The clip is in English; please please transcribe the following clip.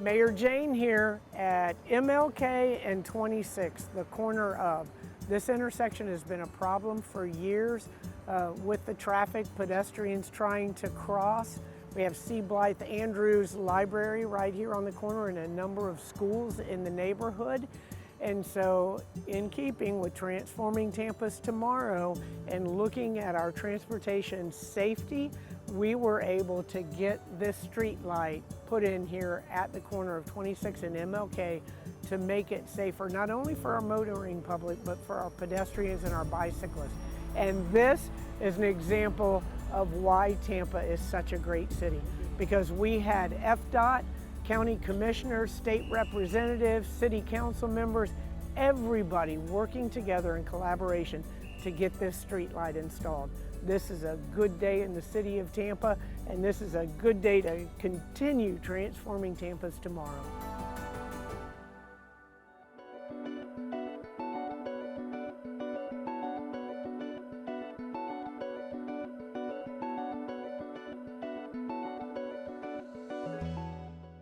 Mayor Jane here at MLK and 26, the corner of. This intersection has been a problem for years with the traffic, pedestrians trying to cross. We have C. Blythe Andrews Library right here on the corner and a number of schools in the neighborhood. And so in keeping with Transforming Tampa's Tomorrow and looking at our transportation safety, we were able to get this street light put in here at the corner of 26 and MLK to make it safer, not only for our motoring public, but for our pedestrians and our bicyclists. And this is an example of why Tampa is such a great city, because we had FDOT, county commissioners, state representatives, city council members, everybody working together in collaboration to get this street light installed. This is a good day in the city of Tampa, and this is a good day to continue transforming Tampa's tomorrow.